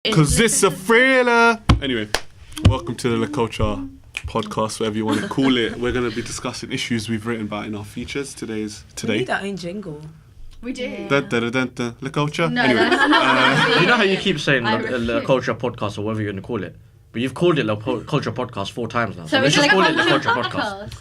Because it's a thriller. Anyway, welcome to the La Culture podcast, whatever you want to call it. We're going to be discussing issues we've written about in our features. We need our own jingle. We do. Yeah. La Culture. No, anyway, you know how you keep saying La Culture podcast or whatever you're going to call it? But you've called it La Culture podcast 4 times now. So let's just call it La Culture podcast.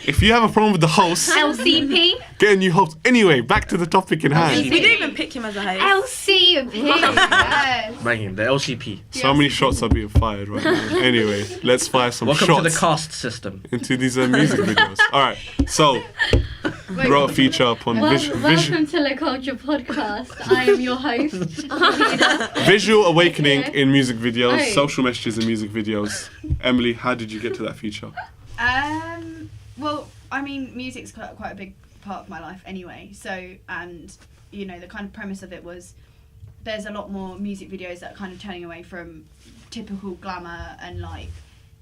if you have a problem with the host, LCP. get a new host. Anyway, back to the topic in hand. We didn't even pick him as a host. LCP. Yes. Banging, the LCP. So many shots are being fired right now. Anyway, let's fire some Welcome shots to the cast system. into these music videos. Alright, so wrote a feature up on Welcome to La Culture podcast. I am your host. visual awakening in music videos, Right. social messages in music videos. Emily, how did you get to that feature? Well, I mean, music's quite a big part of my life anyway. So, and you know, the kind of premise of it was there's a lot more music videos that are kind of turning away from typical glamour and like,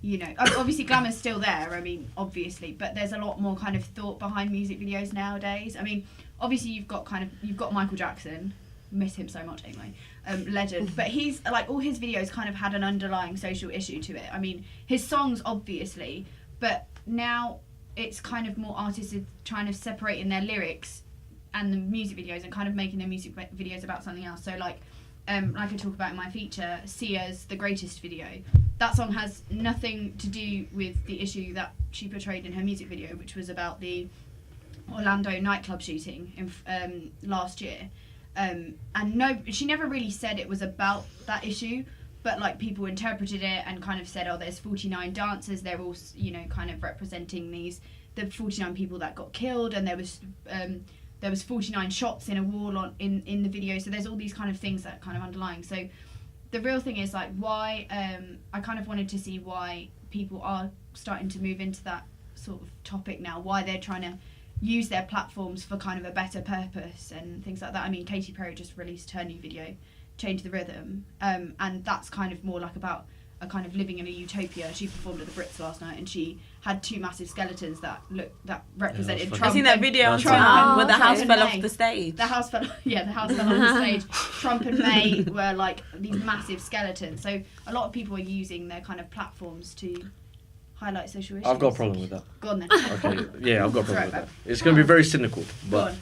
you know, obviously glamour's still there. I mean, obviously, but there's a lot more kind of thought behind music videos nowadays. I mean, obviously you've got Michael Jackson. Miss him so much anyway. Legend. But he's like all his videos kind of had an underlying social issue to it. I mean, his songs obviously, but now it's kind of more artists are trying to separate in their lyrics and the music videos and kind of making their music videos about something else. So like I talk about in my feature, Sia's The Greatest video. That song has nothing to do with the issue that she portrayed in her music video, which was about the Orlando nightclub shooting in last year. And no, she never really said it was about that issue, but like people interpreted it and kind of said, oh, there's 49 dancers, they're all, you know, kind of representing the 49 people that got killed, and there was 49 shots in a wall in the video. So there's all these kind of things that kind of underlying. So the real thing is like why I kind of wanted to see why people are starting to move into that sort of topic now, why they're trying to use their platforms for kind of a better purpose and things like that. I mean, Katy Perry just released her new video, Change the Rhythm, and that's kind of more like about a kind of living in a utopia. She performed at the Brits last night and she had 2 massive skeletons that represented Trump. I've seen that video on Trump where the house fell May. off the stage. The house fell off the stage. Trump and May were like these massive skeletons. So a lot of people are using their kind of platforms to highlight social issues. I've got a problem with that. Go on then. Okay, yeah, I've got a problem with Right, that. It's going to be very cynical, Go but on.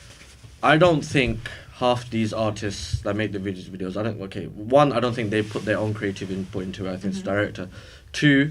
I don't think half these artists that make the videos, one, I don't think they put their own creative input into it. I think it's the director. 2,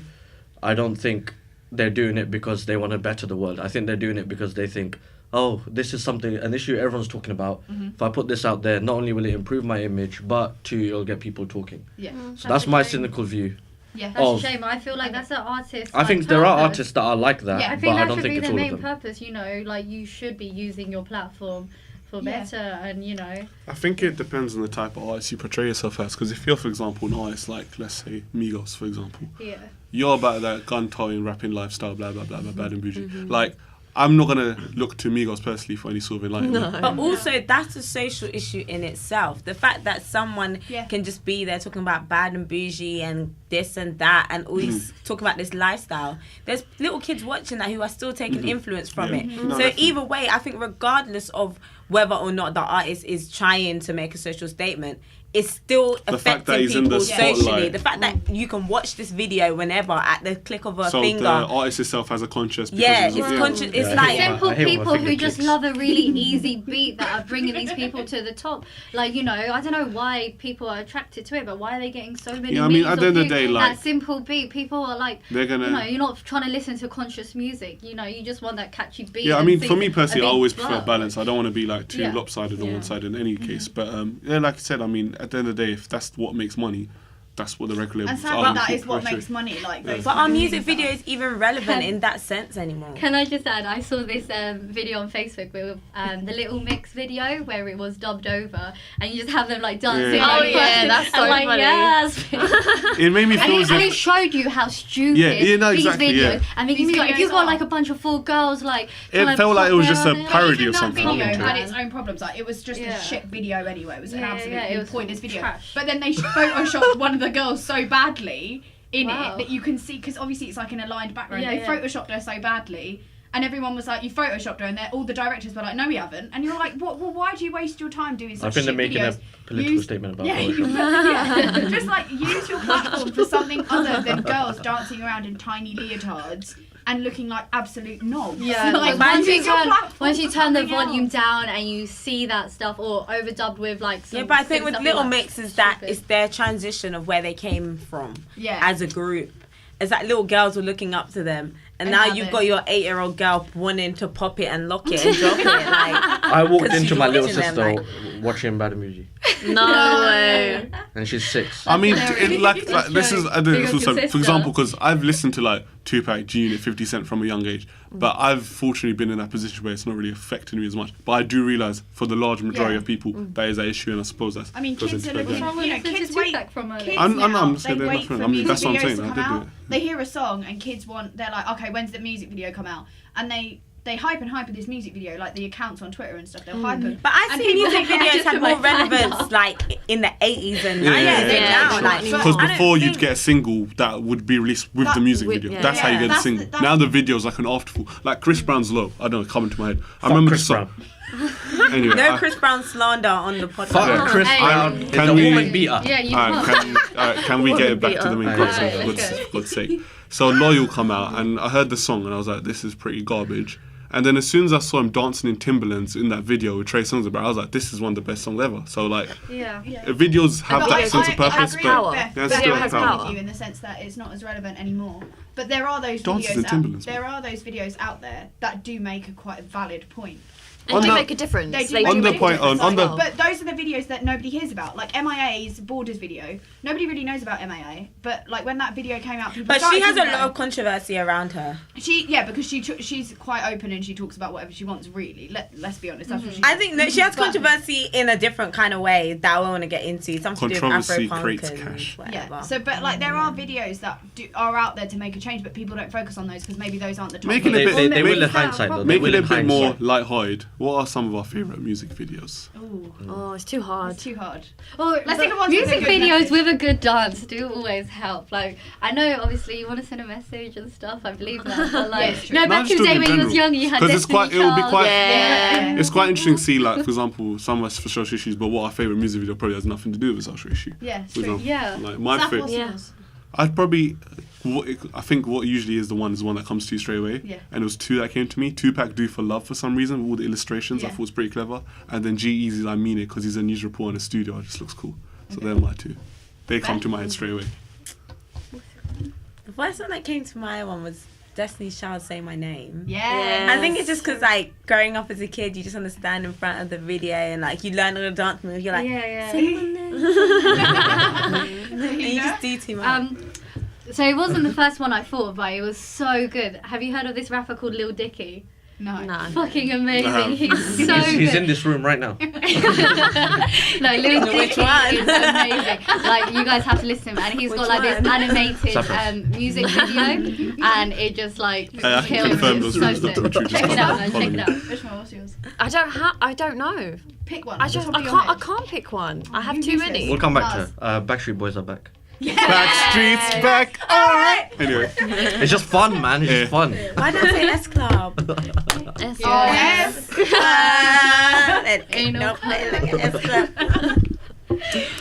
I don't think they're doing it because they want to better the world. I think they're doing it because they think, oh, this is an issue everyone's talking about. If I put this out there, not only will it improve my image, but 2, it'll get people talking. Yeah. So that's my cynical view. Yeah. That's a shame. I feel like that's an artist. I think there are artists that are like that, Yeah, I I but think I that don't should think be it's their all main of them. purpose. You know, like you should be using your platform for Yeah. better, and you know. I think it depends on the type of artist you portray yourself as. Because if you're, for example, an artist like, let's say, Migos, for example, Yeah. you're about that gun-toting, rapping lifestyle, blah, blah, blah, blah, bad and bougie. Like, I'm not going to look to Migos personally for any sort of enlightenment. But also, that's a social issue in itself. The fact that someone Yeah. can just be there talking about bad and bougie and this and that and always talk about this lifestyle. There's little kids watching that who are still taking influence from Yeah. it. No, So definitely. either way, I think regardless of whether or not the artist is trying to make a social statement, it's still The fact that affecting he's in the people socially. spotlight. The fact that you can watch this video whenever at the click of a So finger. the artist itself has a conscience. because Yeah, he's- it's conscious. It's Yeah, I like hate Simple I hate when people my who finger just clicks. love a really easy beat that are bringing these people to the top. Like, you know, I don't know why people are attracted to it, but why are they getting so many Yeah, I mean, memes at the end of you? the day, like- that simple beat, people are like, They're gonna- you know, you're not trying to listen to conscious music. You know, you just want that catchy beat. Yeah, I and mean, sing for me a personally, I big always prefer flow. balance. I don't want to be like too Yeah. lopsided on Yeah. one side in any case. But yeah, like I said, I mean, at the end of the day, if that's what makes money, that's what the record labels And sadly, are. that is what makes money. Like, those But are kind of music things that- videos even relevant in that sense anymore? Can I just add, I saw this video on Facebook with the Little Mix video where it was dubbed over and you just have them like dancing. Yeah. like, Oh, twerking. yeah, that's so I'm like, funny. yes. It made me feel as And it if. showed you how stupid Yeah, no, these exactly, videos. yeah. I mean, These if you've videos got are. like a bunch of full girls, like It trying to felt like it was pop just a around it. parody Even of that something. video wasn't it? had its own problems. Like, it was just Yeah. a shit video anyway. It was an Yeah, absolutely yeah, it was pointless video. trash. But then they photoshopped one of the girls so badly in Wow. it that you can see, because obviously it's like an aligned background. Yeah, They yeah. photoshopped her so badly, And everyone was like, you photoshopped her, and all the directors were like, no, we haven't. And you're like, what? Well, why do you waste your time doing such I think they're shit making videos? a political statement about Photoshop. Yeah, just like use your platform for something other than girls dancing around in tiny leotards and looking like absolute knobs. Yeah, like, like once use your platform once you for turn the something volume else. down and you see that stuff, or overdubbed with like some Yeah, but I think with stuff Little like Mix is that stupid. it's their transition of where they came from Yeah. as a group. It's like little girls were looking up to them, and And now now you've they- got your 8-year-old girl wanting to pop it and lock it and drop it. Like, I walked 'Cause into she's my little watching them, sister like- watching Bad Muji, No way. and she's 6. I mean, hilarious. like That's this true. is I don't Big know, up also, your for sister. example, because I've listened to like Tupac, G-Unit, 50 Cent from a young age, but I've fortunately been in that position where it's not really affecting me as much. But I do realise for the large majority Yeah. of people that is an issue, and I suppose that's I mean, goes kids into are play looking. there. From You know, listening to kids wait. Tupac from a- Kids I'm now, not saying they they're wait not for friends. I mean, music that's what I'm videos saying. to I come did do out. it. They hear a song and kids want. They're like, okay, when's the music video come out? And they hype this music video, like the accounts on Twitter and stuff. They'll hype them. but I And see people music think, videos just had put more my hand relevance up. like in the 80s and 90s Yeah, than yeah, now. sure. Like, Because I don't before you'd think- get a single that would be released with That- the music with- video. yeah. That's how you Yeah, get the that's single. the- that's- Now the video's like an afterthought. Like Chris Brown's Low. I don't know, coming to my head. I Fuck remember Chris the song. Anyway, No Chris Brown slander on the podcast. Fuck Yeah. Chris Hey. Brown is Can a we- woman beater. Yeah, you Alright, can't. can we get it back to the main Alright, concept, yeah, for let's God's, go. for God's sake? So Loyal come out, and I heard the song, and I was like, this is pretty garbage. And then as soon as I saw him dancing in Timberlands in that video with Trey Songz about, I was like, this is one of the best songs ever. So like, Yeah. videos have But that I- sense of I purpose, agree but with Beth, yeah, but still I has agree power. with you in the sense that it's not as relevant anymore. But there are those Dances in videos. Timberlands, There are those videos out there that do make a quite valid point. And On do the- make a difference. They do They make do On the make a point- difference on as the- well. But those are the videos that nobody hears about. Like MIA's Borders video. Nobody really knows about MIA. But like when that video came out, people But started she has a talking lot about of controversy around her. because she's quite open and she talks about whatever she wants. Really, let's be honest. That's what she. I think that she has But- controversy in a different kind of way that I want to get into. Something to do with Controversy Afro-punk creates and cash. whatever. Yeah. So, but like there are videos that are out there to make a change, but people don't focus on those because maybe those aren't the top. Make it a They, bit- they will in Make- hindsight though. They Make will it a in bit more hindsight. light-hearted. What are some of our favourite music videos? Ooh, Oh, it's too hard. it's too hard. Well, Let's think of ones with a music good videos message. with a good dance do always help. Like, I know obviously you want to send a message and stuff. I believe that, but like, Yeah, it's true. no, No, back just in the day talking when you was general. young, you had 'Cause it's quite- Destiny it'll be Child. quite- Yeah. It's quite interesting to see, like, for example, some of us for social issues, but what our favourite music video probably has nothing to do with a social issue. Yeah, it's For true. example, Yeah. like my Zach, favorite. what's Yeah. yours? I'd probably, I think what usually is the one that comes to you straight away. Yeah. And it was two that came to me. Tupac Do For Love for some reason, with all the illustrations. I Yeah. thought was pretty clever. And then G-Eazy's I Mean It, because he's a news reporter in the studio. It just looks cool. So they're my two. They come Beth? to my head straight away. The first one that came to my one was Destiny's Child Say My Name. Yeah. I think it's just because, like, growing up as a kid, you just want to stand in front of the video and, like, you learn all the dance moves. You're like, Yeah, say yeah. my name. and you just do too much. So it wasn't the first one I thought of, but it was so good. Have you heard of this rapper called Lil Dicky? No. No. Fucking amazing. No. He's so He's good. in this room right now. No, Lil Which Dicky one? is amazing. Like, you guys have to listen to him. And he's Which got like one? this animated Cypress. music video, and it just like I can kills. confirm It's those so videos, sick. Dr. Richard, Check it out, man. follow Check me. it out. Which one? What's yours? I don't know. Pick one. I just Top I of your can't I head. can't pick one. I have You too useless. many. We'll come back to it. Backstreet Boys are back. Backstreet's back. Alright. Anyway. It's just fun, man. It's just fun. Why don't I say S Club? Yes. Yes. Ain't no play like an S Club.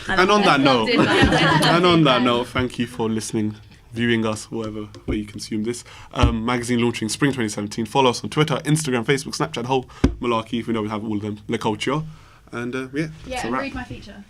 And on that note, Did that. and on that note, thank you for listening, viewing us, wherever where you consume this. Magazine launching spring 2017. Follow us on Twitter, Instagram, Facebook, Snapchat, whole malarkey. If we know we have all of them. Le Culture. And yeah, Yeah, it's a and wrap. read my feature.